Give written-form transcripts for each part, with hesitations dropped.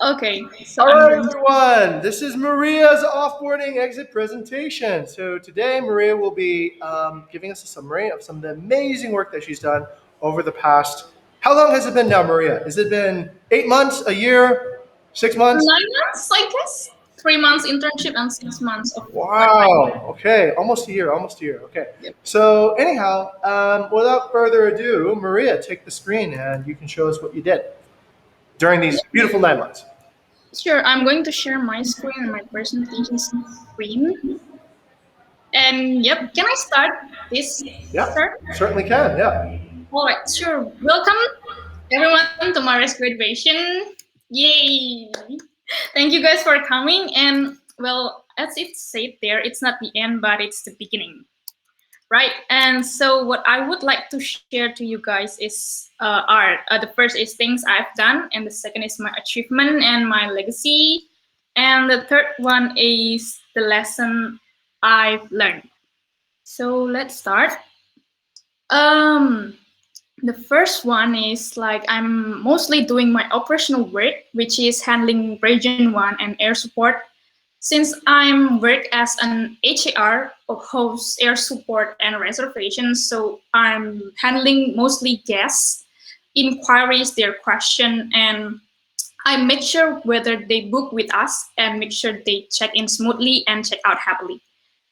Okay, so All I'm right, going to. everyone. This is Maria's offboarding exit presentation. So today, Maria will be giving us a summary of some of the amazing work that she's done over the past. How long has it been now, Maria? Has it been 8 months, a year, 6 months? 9 months, I guess. 3 months internship and 6 months of part-time. Wow. Okay, almost a year. Almost a year. Okay. Yep. So anyhow, without further ado, Maria, take the screen and you can show us what you did during these beautiful 9 months. Sure, I'm going to share my screen and my presentation screen. And yep, can I start this, Yeah, sir? certainly can. Yeah. All right, sure. Welcome everyone to my graduation. Yay! Thank you guys for coming. And well, as it said there, it's not the end, but it's the beginning. Right, and so what I would like to share to you guys is art. The first is things I've done, and the second is my achievement and my legacy, and the third one is the lesson I've learned. So let's start. Um, the first one is like I'm mostly doing my operational work, which is handling Region 1 and air support. Since I'm work as an HAR or host air support and reservations, so I'm handling mostly guests, inquiries, their question, and I make sure whether they book with us and make sure they check in smoothly and check out happily.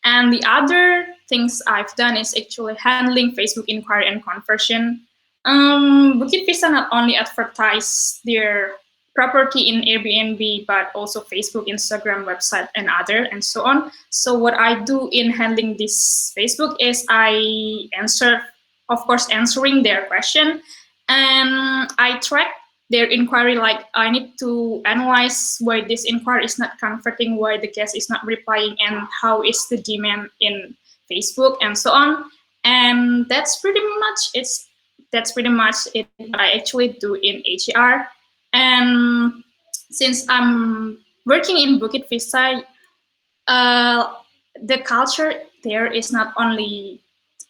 And the other things I've done is actually handling Facebook inquiry and conversion. Bukit Vista not only advertise their property in Airbnb, but also Facebook, Instagram, website, and other, and so on. So what I do in handling this Facebook is I answer, of course, answering their question, and I track their inquiry. Like I need to analyze why this inquiry is not converting, why the guest is not replying, and how is the demand in Facebook, and so on. And that's pretty much it what I actually do in HER. And since I'm working in Bukit Vista, uh, the culture there is not only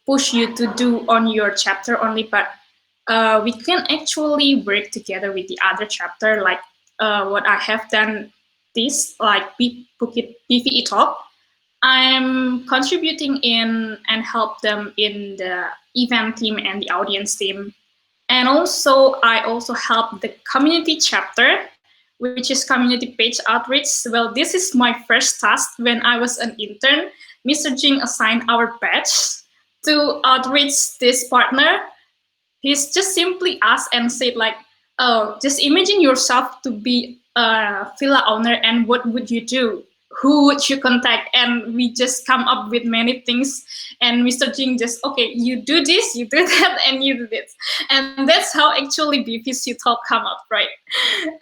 push you to do on your chapter only, but we can actually work together with the other chapter, like what I have done this, like Bukit PVE Talk. I'm contributing in and help them in the event team and the audience team. And also, I also help the community chapter, which is community page outreach. Well, this is my first task when I was an intern. Mr. Jing assigned our batch to outreach this partner. He's just simply asked and said like, oh, just imagine yourself to be a villa owner and what would you do? Who would you contact? And we just come up with many things. And Mr. Jing just, okay, you do this, you do that, and you do this. And that's how actually BPC Talk come up, right?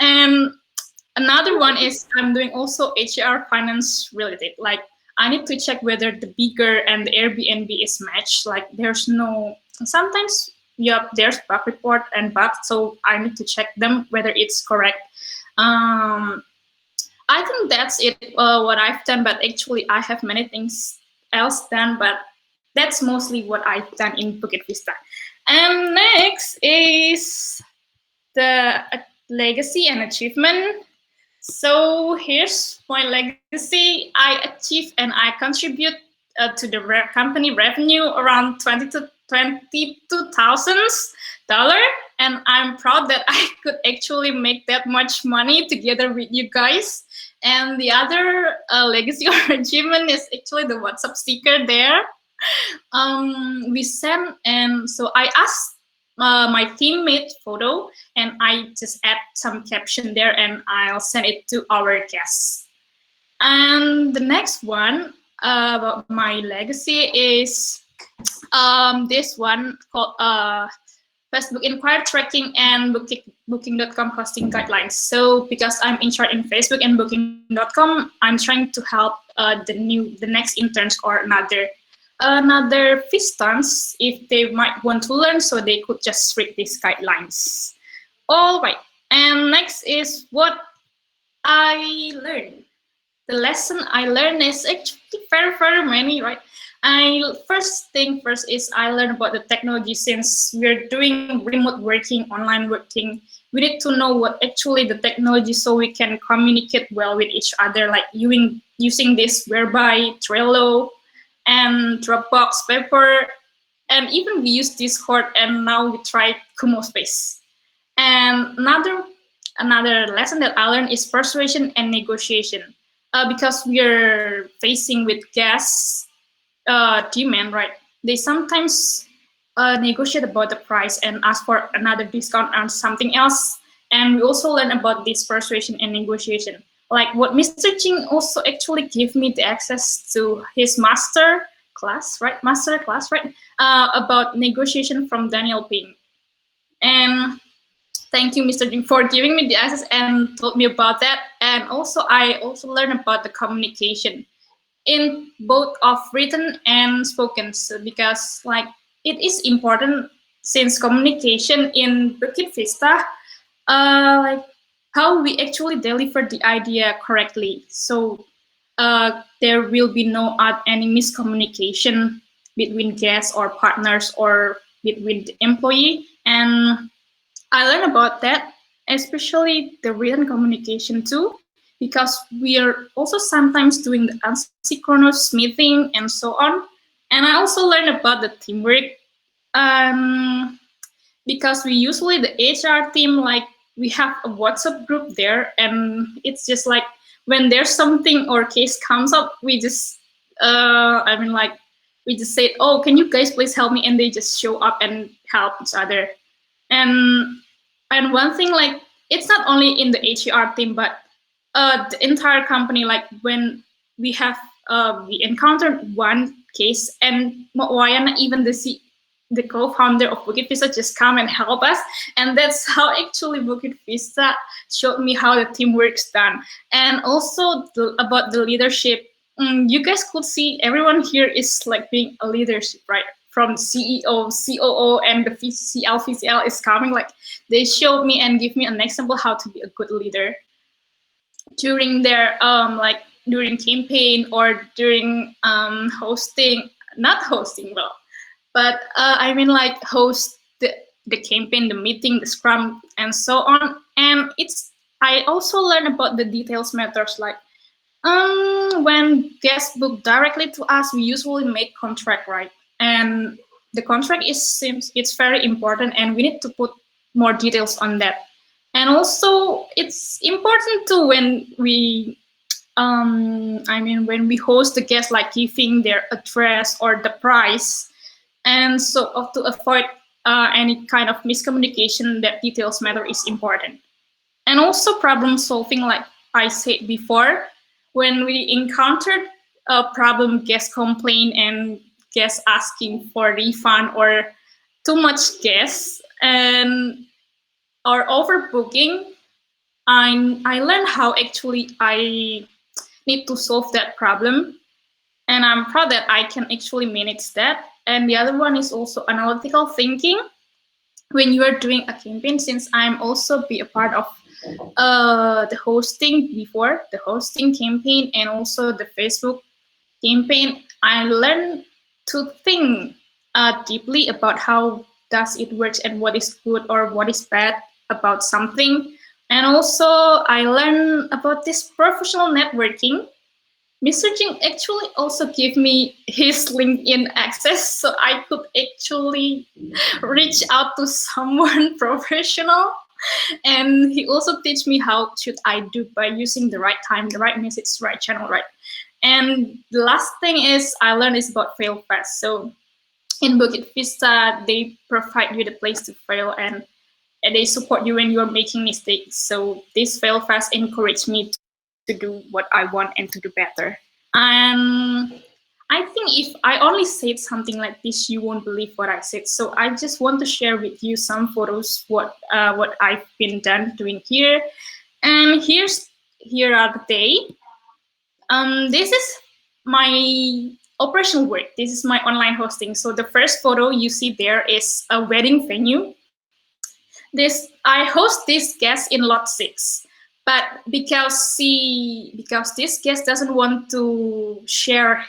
And another one is I'm doing also HR finance related. Like I need to check whether the bigger and the Airbnb is matched. Like there's no, sometimes yep, there's bug report and bug, so I need to check them whether it's correct. Um, I think that's it. What I've done, but actually I have many things else done, but that's mostly what I've done in Bukit Vista. And next is the legacy and achievement. So here's my legacy. I achieve and I contribute to the company revenue around 20 to $22,000, and I'm proud that I could actually make that much money together with you guys. And the other legacy or achievement is actually the WhatsApp sticker there. We sent, and so I asked my teammate photo, and I just add some caption there, and I'll send it to our guests. And the next one about my legacy is this one called Facebook inquiry tracking and booking.com hosting guidelines. So because I'm in charge in Facebook and booking.com, I'm trying to help the next interns or another Vistans if they might want to learn, so they could just read these guidelines. All right, and next is what I learned. The lesson I learned is actually very, very many, right? I first thing first is I learned about the technology since we're doing remote working, online working. We need to know what actually the technology so we can communicate well with each other, like using this whereby Trello and Dropbox paper, and even we use Discord, and now we try Kumo Space. And another lesson that I learned is persuasion and negotiation, because we are facing with guests demand, right? They sometimes negotiate about the price and ask for another discount on something else. And we also learn about this persuasion and negotiation. Like what Mr. Ching also actually gave me the access to his master class, right? About negotiation from Daniel Ping. And thank you, Mr. Jing, for giving me the access and told me about that. And also, I also learned about the communication in both of written and spoken, so because like it is important since communication in Bukit Vista, like how we actually deliver the idea correctly, so there will be no any miscommunication between guests or partners or between the employee. And I learned about that, especially the written communication too, because we are also sometimes doing the asynchronous meeting and so on. And I also learned about the teamwork, um, because we usually the HR team, like we have a WhatsApp group there, and it's just like when there's something or case comes up, we just like we just say, oh, can you guys please help me, and they just show up and help each other. and and one thing, like it's not only in the HR team, but the entire company. Like when we have we encountered one case, and Wayana, even the co-founder of Bukit Vista, just come and help us. And that's how actually Bukit Vista showed me how the teamwork's done. And also about the leadership, you guys could see everyone here is like being a leadership, right? From CEO, COO, and the VCL is coming. Like they showed me and give me an example how to be a good leader during their during campaign or during hosting, not hosting, well, but I mean like host the campaign, the meeting, the scrum, and so on. And it's I also learned about the details matters, like when guests book directly to us, we usually make contract, right? And the contract is seems it's very important, and we need to put more details on that. And also, it's important too when we, when we host the guests, like giving their address or the price, and so to avoid any kind of miscommunication, that details matter is important. And also problem solving, like I said before, when we encountered a problem, guest complaint and guests asking for refund or too much guests and or overbooking, I learned how actually I need to solve that problem, and I'm proud that I can actually manage that. And the other one is also analytical thinking when you are doing a campaign, since I'm also be a part of the hosting before the hosting campaign and also the Facebook campaign. I learned to think deeply about how does it works and what is good or what is bad about something. And also I learned about this professional networking. Mr. Jing actually also gave me his LinkedIn access, so I could actually reach out to someone professional. And he also teach me how should I do by using the right time, the right message, right channel, right. And the last thing is I learned is about fail fast. So in Bukit Vista, they provide you the place to fail, and they support you when you are making mistakes. So this fail fast encouraged me to do what I want and to do better. And I think if I only said something like this, you won't believe what I said. So I just want to share with you some photos what I've been done doing here. And here are the day. This is my operational work. This is my online hosting. So the first photo you see there is a wedding venue. This I host this guest in lot 6, but because this guest doesn't want to share,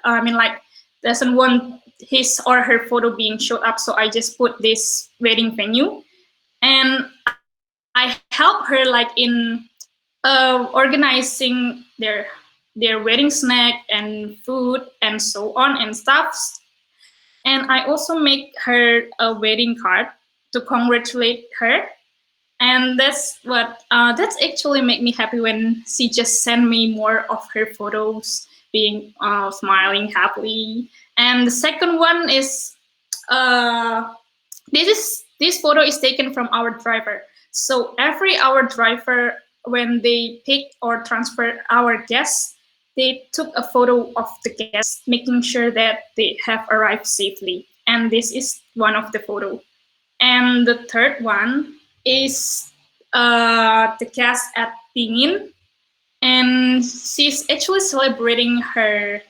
like doesn't want his or her photo being showed up, so I just put this wedding venue, and I help her like in organizing their wedding snack and food and so on and stuff. And I also make her a wedding card to congratulate her. And that's actually make me happy when she just send me more of her photos being smiling happily. And the second one is uh, this photo is taken from our driver. So every our driver, when they pick or transfer our guests, they took a photo of the guests, making sure that they have arrived safely. And this is one of the photo. And the third one is the guest at Pingin, and she's actually celebrating her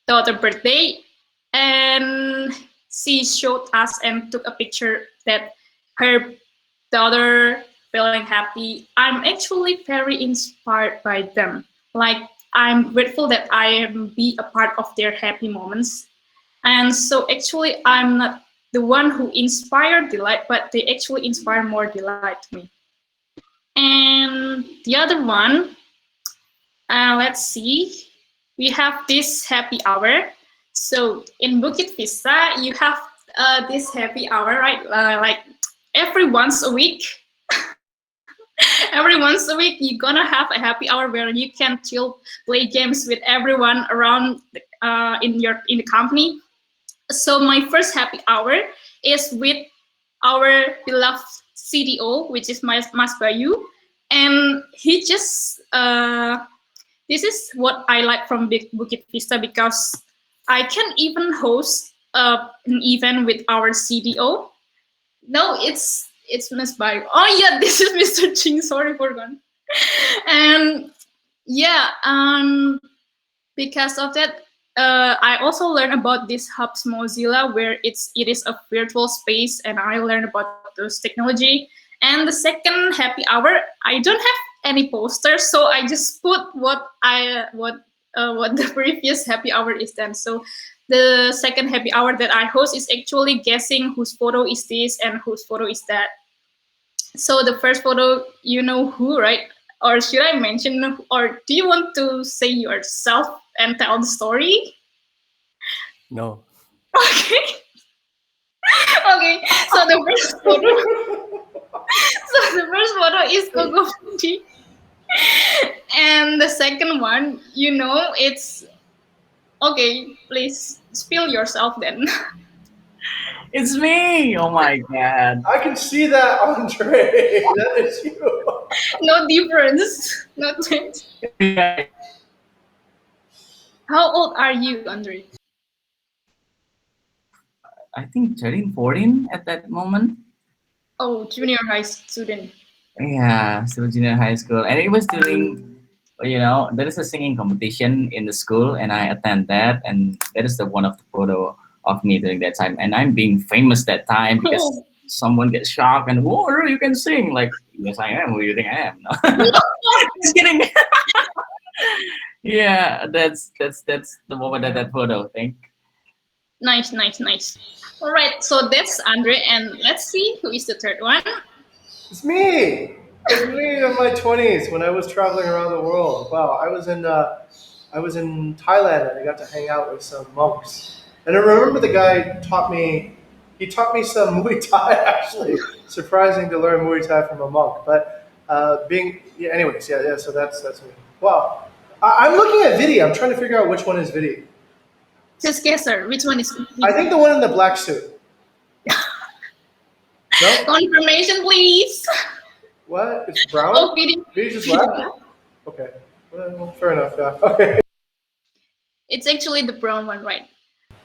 daughter's birthday, and she showed us and took a picture that her daughter feeling happy. I'm actually very inspired by them. Like, I'm grateful that I am be a part of their happy moments. And so actually I'm not the one who inspired delight, but they actually inspire more delight to me. And the other one, let's see, we have this happy hour. So in Bukit Vista, you have this happy hour, right? Like every once a week, every once a week, you're gonna have a happy hour where you can chill, play games with everyone around in the company. So my first happy hour is with our beloved CDO, which is Mas Bayu, and he just this is what I like from Bukit Vista because I can even host an event with our CDO. No, it's Miss Bayu. Oh yeah, this is Mr. Ching. Sorry for that. And yeah, because of that, I also learned about this Hubs Mozilla, where it is a virtual space, and I learned about those technology. And the second happy hour, I don't have any posters, so I just put what the previous happy hour is then. So the second happy hour that I host is actually guessing whose photo is this and whose photo is that. So the first photo, you know who, right? Or should I mention, or do you want to say yourself and tell the story? No. Okay. Okay. So the first photo, so the first photo is Coco Fuji, and the second one, it's okay. Please spill yourself then. It's me. Oh my god. I can see that, Andre. That is you. No difference. No change. Yeah, How old are you, Andre? I think 13, 14 at that moment. Oh, junior high student. Yeah, still junior high school, and it was during, there is a singing competition in the school, and I attend that, and that is the one of the photo of me during that time, and I'm being famous that time because Oh, someone gets shocked and whoa, you can sing like yes I am. Who do you think I am? No, just kidding. Yeah, that's the moment that that photo. Think. nice, nice, nice. All right, so that's Andre, and let's see who is the third one. It's me. It's me in my 20s when I was traveling around the world. Wow, I was in Thailand and I got to hang out with some monks. And I remember the guy taught me. He taught me some Muay Thai. Actually, surprising to learn Muay Thai from a monk. But yeah. Anyways, yeah, yeah. So that's me. Wow. I'm looking at Vidi. I'm trying to figure out which one is Vidi. Just guess, sir. Which one is I complete? think the one in the black suit. No? Confirmation, please. What? It's brown? Oh, feeding. Vidi's just left? Okay. Well, fair enough, yeah. Okay. It's actually the brown one, right?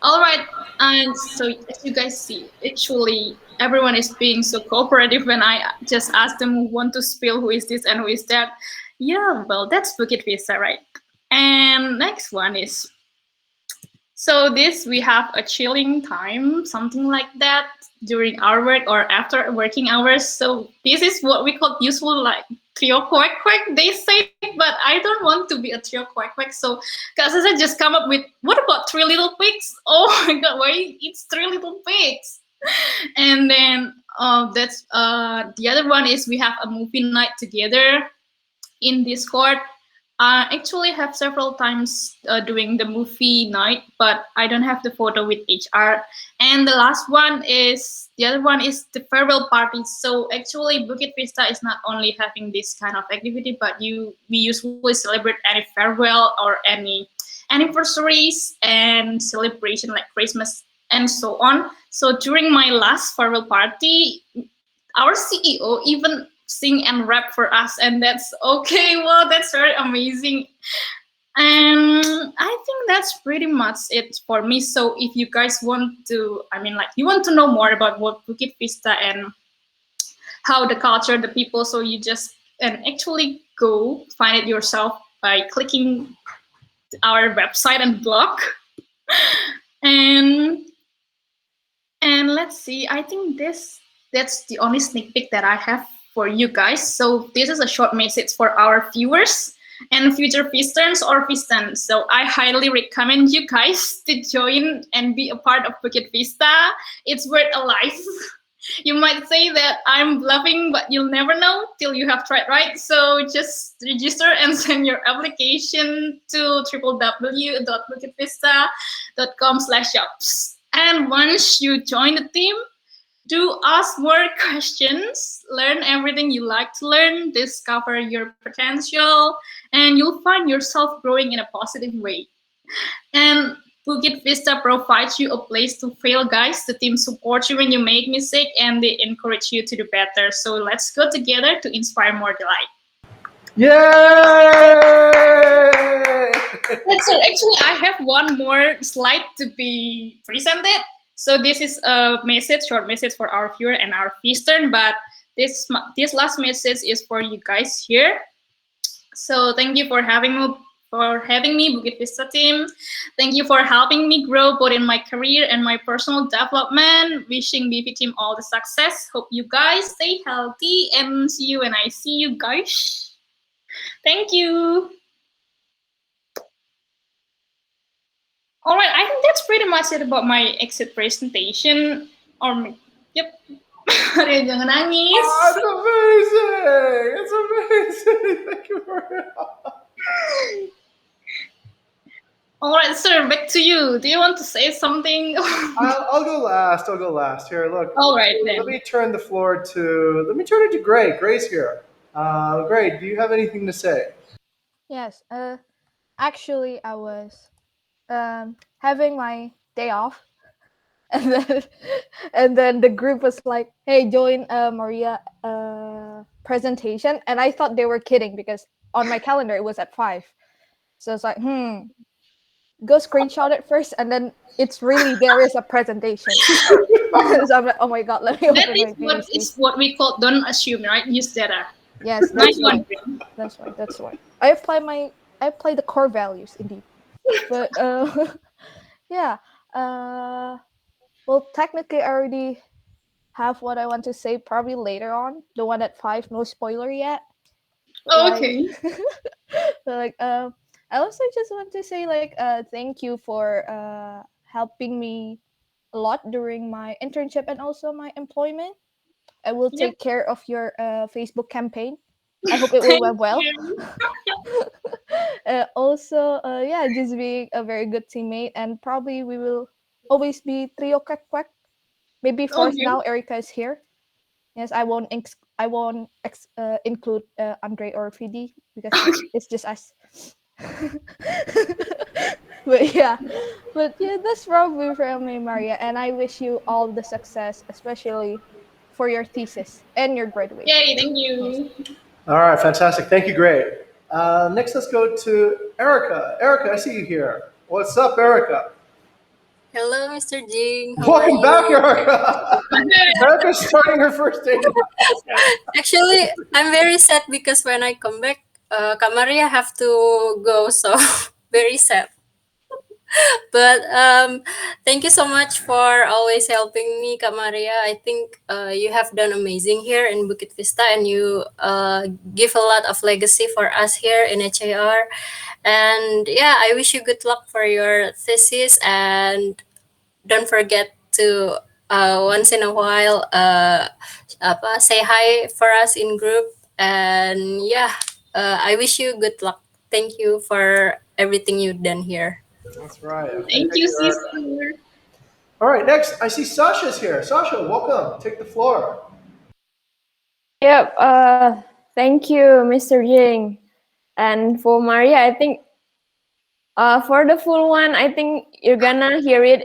All right. And so, as you guys see, actually, everyone is being so cooperative when I just ask them who want to spill who is this and who is that. Yeah, well, that's Bukit Vista, right? And next one is so this we have a chilling time, something like that during our work or after working hours. So this is what we call useful life. trio quack quack, they say, but I don't want to be a trio quack quack. So Kak Sasa just come up with, what about three little pigs? Oh my god, why it's three little pigs? And then that's the other one is we have a movie night together in Discord. I actually have several times doing the movie night, but I don't have the photo with HR. And the last one is the other one is the farewell party. So actually, Bukit Vista is not only having this kind of activity, but we usually celebrate any farewell or any anniversaries and celebration like Christmas and so on. So during my last farewell party, our CEO even sing and rap for us, and that's okay. Well, that's very amazing. And I think that's pretty much it for me. So if you guys want to, I mean, like you want to know more about what Bukit Vista and how the culture, the people, so you just and actually go find it yourself by clicking our website and blog. And And let's see, I think that's the only sneak peek that I have for you guys. So this is a short message for our viewers and future Vistans or Vistans. So I highly recommend you guys to join and be a part of Bukit Vista. It's worth a life. You might say that I'm bluffing, but you'll never know till you have tried, right? So just register and send your application to www.bukitvista.com/jobs. And once you join the team, do ask more questions, learn everything you like to learn, discover your potential, and you'll find yourself growing in a positive way. And Bukit Vista provides you a place to fail, guys. The team supports you when you make mistake and they encourage you to do better. So let's go together to inspire more delight. Yay! So actually, I have one more slide to be presented. So this is a message, short message for our viewer and our Eastern, but this last message is for you guys here. So thank you for having me, Bukit Vista team. Thank you for helping me grow both in my career and my personal development. Wishing BP team all the success. Hope you guys stay healthy and see you when I see you guys. Thank you. All right, I think that's pretty much it about my exit presentation. Yep. Maria, jangan nangis. Oh, it's amazing! It's amazing! Thank you for it. All right, sir, back to you. Do you want to say something? I'll go last. I'll go last. Here, look. All right Let then. me turn the floor to. Let me turn it to Gray. Gray's here. Gray, do you have anything to say? Yes. Actually, I was having my day off, and then the group was like, "Hey, join Maria presentation," and I thought they were kidding because on my calendar it was at 5. So it's like, go screenshot it first, and then it's really there is a presentation. So I'm like, oh my god, let me That open is my what PhD. is what we call don't assume, right? Use data. Yes, Nice that's one. why. That's why. I apply the core values indeed. But yeah. Well, technically, I already have what I want to say. Probably later on, the one at 5. No spoiler yet. Like, Okay. like I also just want to say thank you for helping me a lot during my internship and also my employment. I will Yep. take care of your Facebook campaign. I hope it will Thank went well. you. Also, yeah, just being a very good teammate, and probably we will always be trio quack quack. Maybe fourth Okay. now. Erica is here. Yes, I won't include Andre or Fidi because Okay. it's just us. But yeah, that's probably from me, Maria, and I wish you all the success, especially for your thesis and your graduation. Yay, thank Yes. you. All right, fantastic. Thank you, Gray. Next, let's go to Erica. Erica, I see you here. What's up, Erica? Hello, Mr. Jing. How are Welcome back, you? Erica. Erica's starting her first day in the podcast. Actually, I'm very sad because when I come back, Kamaria have to go, so very sad. But thank you so much for always helping me, Kak Maria. I think you have done amazing here in Bukit Vista, and you give a lot of legacy for us here in HAR. And yeah, I wish you good luck for your thesis, and don't forget to once in a while say hi for us in group. And yeah, I wish you good luck. Thank you for everything you've done here. That's right. Okay, Thank thank you, you, Eric. sister. All right, next I see Sasha's here. Sasha, welcome. Take the floor. Yep. Thank you, Mr. Ying. And for Maria, I think for the full one, I think you're gonna hear it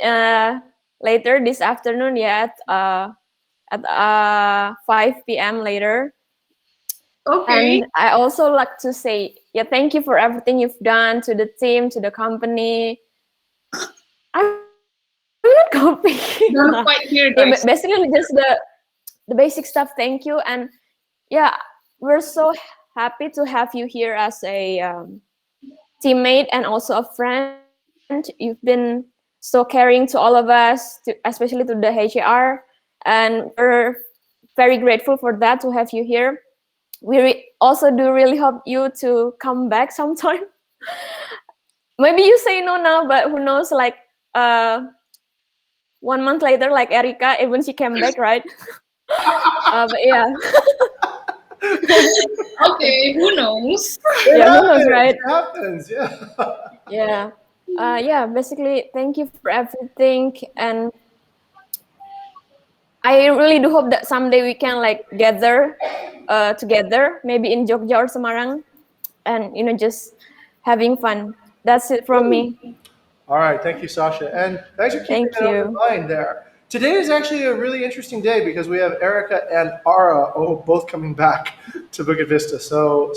later this afternoon. Yeah, at 5 p.m. later. Okay. And I also like to say, yeah, thank you for everything you've done to the team, to the company. I'm not copying. Don't quite hear, Yeah, guys. basically just the basic stuff. Thank you, and yeah, we're so happy to have you here as a teammate and also a friend. You've been so caring to all of us, especially to the HAR, and we're very grateful for that to have you here. We also do really hope you to come back sometime. Maybe you say no now, but who knows? Like 1 month later, like Erika, even she came back, right? But yeah, Okay, who knows? It yeah, who knows, happens. right? It happens. Yeah. Yeah. Yeah, basically, thank you for everything. And I really do hope that someday we can like gather together, maybe in Jogja or Semarang, and just having fun. That's it from me. All right, thank you, Sasha. And thanks for keeping Thank an open you. mind there. Today is actually a really interesting day because we have Erica and Ara both coming back to Bukit Vista. So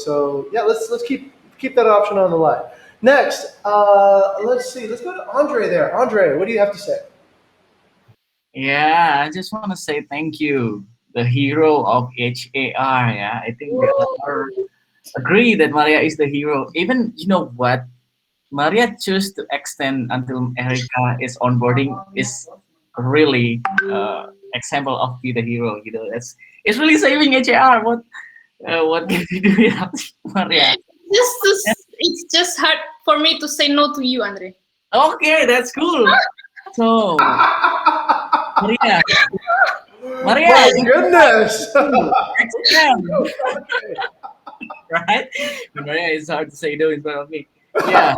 yeah, let's keep that option on the line. Next, let's see. Let's go to Andre there. Andre, what do you have to say? Yeah, I just want to say thank you, the hero of HAR. Yeah, I think we all are agree that Maria is the hero. Even you know what, Maria chose to extend until Erica is onboarding is really example of be the hero. You know, it's really saving HAR. What can we do without Maria? It's just hard for me to say no to you, Andre. Okay, that's cool. So Maria, Maria, My goodness. extend, right? But Maria, it's hard to say no in front of me. Yeah,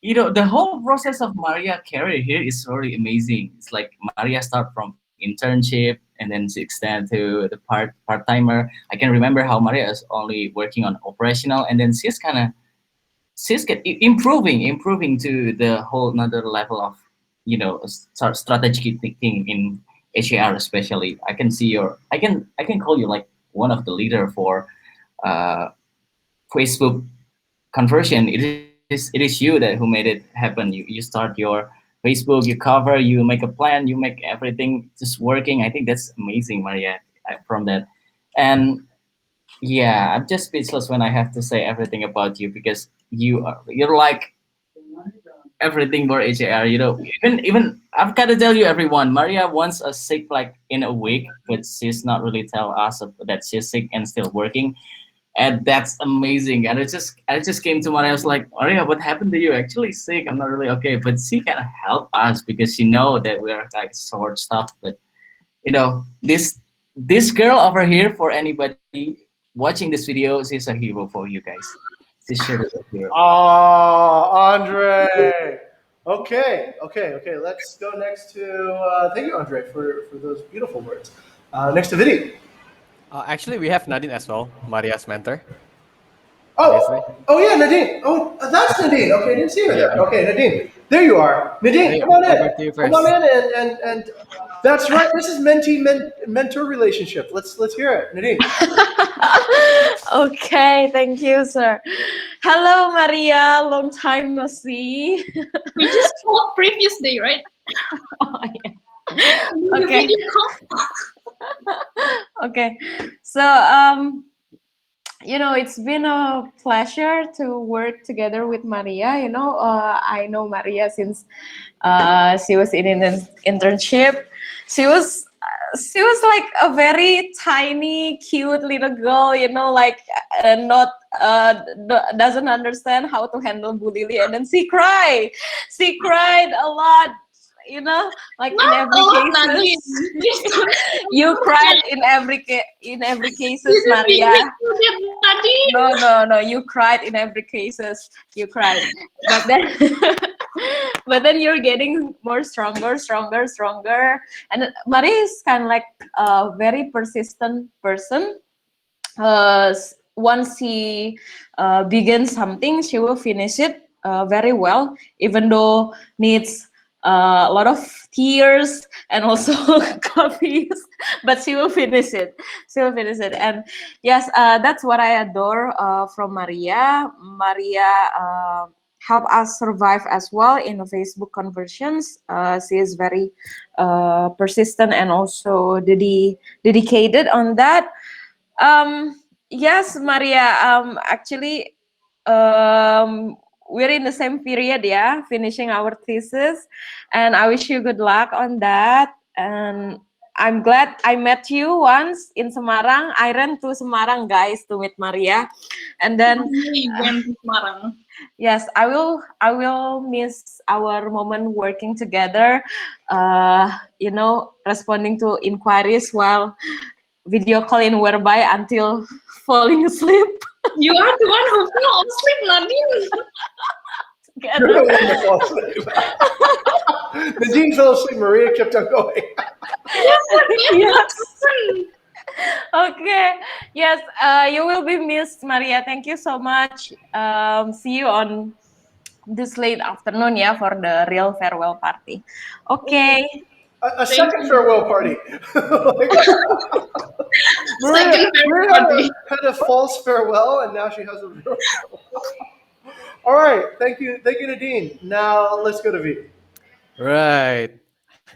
the whole process of Maria career here is really amazing. It's like Maria start from internship and then she extend to the part timer. I can remember how Maria is only working on operational, and then she's improving to the whole another level of strategic thinking in HAR especially. I can see I can call you like one of the leader for uh, Facebook conversion. It is you that who made it happen. You start your Facebook, you cover, you make a plan, you make everything just working. I think that's amazing, Maria, from that. And yeah, I'm just speechless when I have to say everything about you because you're like everything for HAR. Even I've got to tell you, everyone. Maria wants a sick like in a week, but she's not really tell us that she's sick and still working, and that's amazing. And I just came to Maria. I was like, Maria, what happened to you? Actually sick. I'm not really okay, but she can help us because she know that we are like short stuff. But this girl over here, for anybody watching this video, she's a hero for you guys. She's sure a hero. Oh, Andre. Okay. Let's go next to. Thank you, Andre, for those beautiful words. Next to Vidi. Actually, we have Nadine as well, Maria's mentor, obviously. Oh yeah, Nadine. Oh, that's Nadine. Okay, I didn't see her Yeah. there. Okay, Nadine. There you are. Nadine, Hey, come on over in. to you Come on first. in, and that's right. This is mentor relationship. Let's hear it, Nadine. Okay, thank you, sir. Hello, Maria. Long time no see. We just talked previous day, right? Oh, yeah. The Okay, video call. okay. So, it's been a pleasure to work together with Maria. I know Maria since she was in an internship. She was like a very tiny, cute little girl. Like not doesn't understand how to handle bullying, and then she cried a lot. Like in Not a every lot, cases. Nadine. Please don't You cried in every this cases, is being Maria. recorded, Nadine. No, no, no. You cried in every cases. You cried, but then, but then you're getting more stronger, stronger, stronger. And Maria is kind of like a very persistent person. Once he begins something, she will finish it very well, even though needs a lot of tears and also coffees, but she will finish it. She will finish it. And yes, that's what I adore from Maria. Maria help us survive as well in the Facebook conversions. She is very persistent and also dedicated on that. Yes, Maria. Actually, we're in the same period, yeah, finishing our thesis, and I wish you good luck on that. And I'm glad I met you once in Semarang. I ran to Semarang, guys, to meet Maria, and then We went to Semarang. yes, I will miss our moment working together. Responding to inquiries while video calling whereby until falling asleep You are the one who fell asleep, Nadine. You're together. the one that falls asleep. Nadine fell asleep. Maria kept on going. Yes, what Yes. happened? Okay. Yes. You will be missed, Maria. Thank you so much. See you on this late afternoon, yeah, for the real farewell party. Okay. A Thank second farewell you. party. Like, Maria, Second Maria farewell party. had a false farewell, and now she has a real. All right, thank you, Nadine. Now let's go to V. Right.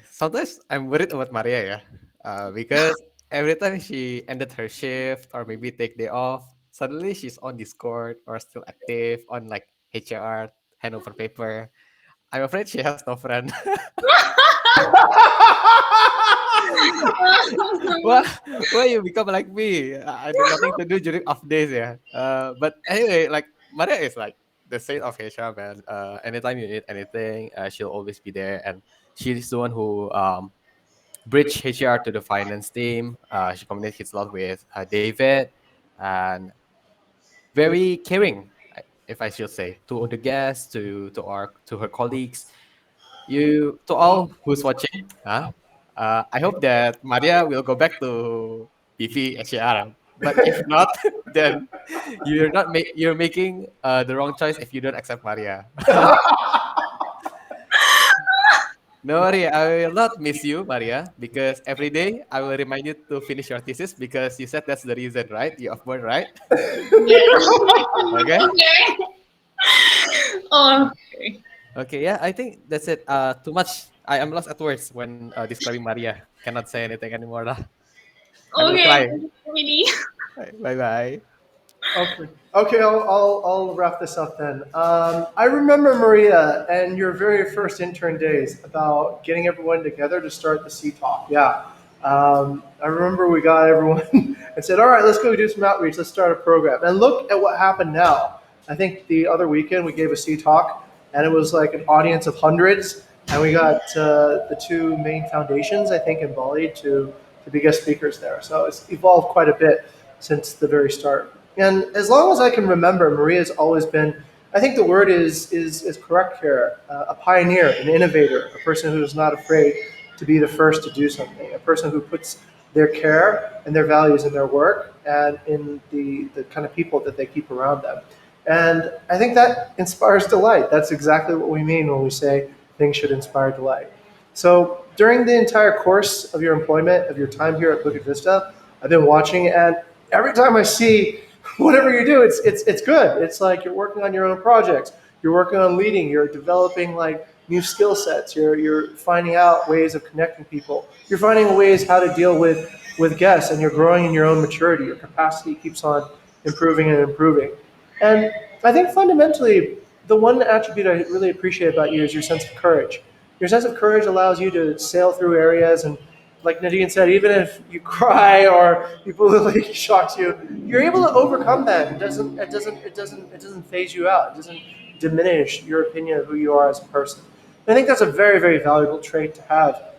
Sometimes I'm worried about Maria, yeah, because every time she ended her shift or maybe take day off, suddenly she's on Discord or still active on like HR handover paper. I'm afraid she has no friend. Well, well, you become like me. I do nothing to do during off days, yeah. But anyway, like Maria is like the saint of HR, man. Anytime you need anything, she'll always be there, and she's the one who bridge HR to the finance team. She communicates a lot with David, and very caring, if I should say, to the guests, to her colleagues, you to all who's watching. I hope that Maria will go back to PV HCR. But if not, then you're making the wrong choice if you don't accept Maria. No worry, I will not miss you, Maria, because every day I will remind you to finish your thesis because you said that's the reason, right? You off board, right? Yeah. Okay. Okay. Oh, okay. Okay, yeah, I think that's it. Too much. I am lost at words when describing Maria. Cannot say anything anymore lah. I will Okay, cry. thank you, Winnie. Bye bye. Okay. Okay, I'll wrap this up then. I remember Maria and your very first intern days about getting everyone together to start the Sea Talk. Yeah. I remember we got everyone and said, all right, let's go do some outreach. Let's start a program. And look at what happened now. I think the other weekend we gave a Sea Talk and it was like an audience of hundreds. And we got the two main foundations, I think, in Bali to be guest speakers there. So it's evolved quite a bit since the very start. And as long as I can remember, Maria's always been, I think the word is correct here, a pioneer, an innovator, a person who is not afraid to be the first to do something, a person who puts their care and their values in their work and in the kind of people that they keep around them. And I think that inspires delight. That's exactly what we mean when we say things should inspire delight. So during the entire course of your employment, of your time here at Bukit Vista, I've been watching, and every time I see whatever you do, it's good. It's like you're working on your own projects. You're working on leading. You're developing like new skill sets. You're finding out ways of connecting people. You're finding ways how to deal with guests, and you're growing in your own maturity. Your capacity keeps on improving and improving. And I think fundamentally, the one attribute I really appreciate about you is your sense of courage. Your sense of courage allows you to sail through areas, and like Nadine said, even if you cry or people really shocks you, you're able to overcome that. It doesn't phase you out. It doesn't diminish your opinion of who you are as a person. I think that's a very, very valuable trait to have,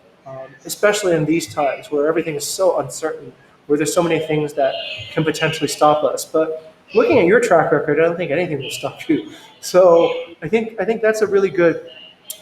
especially in these times where everything is so uncertain, where there's so many things that can potentially stop us. But looking at your track record, I don't think anything will stop you. So I think that's a really good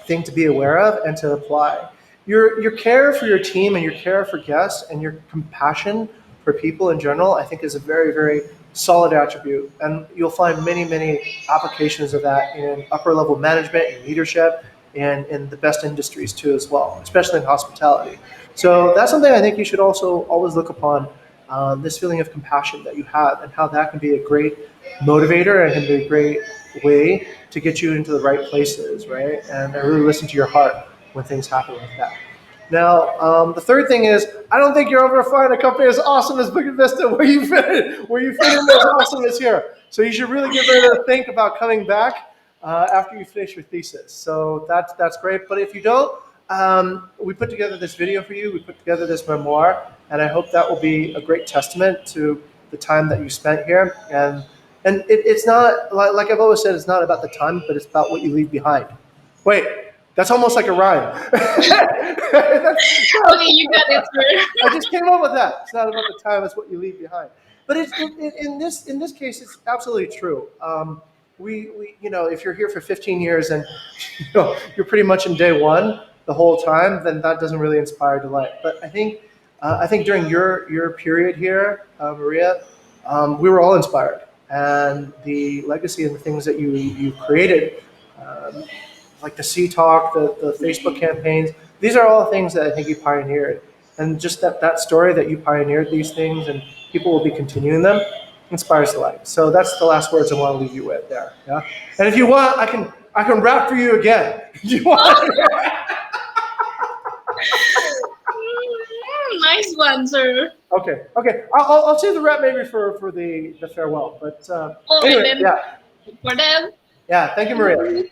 thing to be aware of and to apply. Your care for your team and your care for guests and your compassion for people in general, I think, is a very, very solid attribute. And you'll find many, many applications of that in upper level management and leadership and in the best industries too as well, especially in hospitality. So that's something I think you should also always look upon, this feeling of compassion that you have and how that can be a great motivator and can be a great way to get you into the right places, right? And I really listen to your heart when things happen like that. Now, the third thing is, I don't think you're ever find a company as awesome as Bukit Vista where you fit in as awesome as here. So you should really give it a think about coming back after you finish your thesis. So that's great. But if you don't, we put together this video for you. We put together this memoir, and I hope that will be a great testament to the time that you spent here. And it's not like I've always said, it's not about the time, but it's about what you leave behind. Wait, that's almost like a rhyme. Okay, you got it, sir. I just came up with that. It's not about the time; it's what you leave behind. But in this case, it's absolutely true. If you're here for 15 years and you're pretty much in day one the whole time, then that doesn't really inspire delight. But I think during your period here, Maria, we were all inspired, and the legacy and the things that you created. Um, like the Sea Talk, the Facebook campaigns. These are all things that I think you pioneered. And just that story that you pioneered these things and people will be continuing them inspires the light. So that's the last words I want to leave you with there. Yeah. And if you want, I can rap for you again. Do you want? Nice one, sir. Okay. Okay. I'll save the rap maybe for the farewell. But All right anyway, then. yeah. For them. Yeah. Thank you, Maria.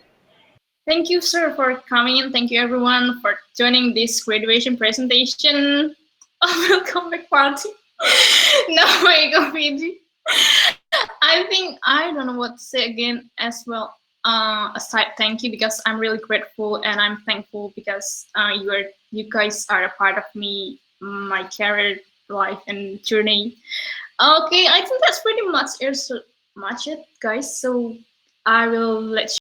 Thank you, sir, for coming in. Thank you, everyone, for joining this graduation presentation. Welcome back party. No, I go PG. I think I don't know what to say again as well. Aside thank you because I'm really grateful and I'm thankful because you guys are a part of me, my career life and journey. Okay, I think that's pretty much it, guys. So I will let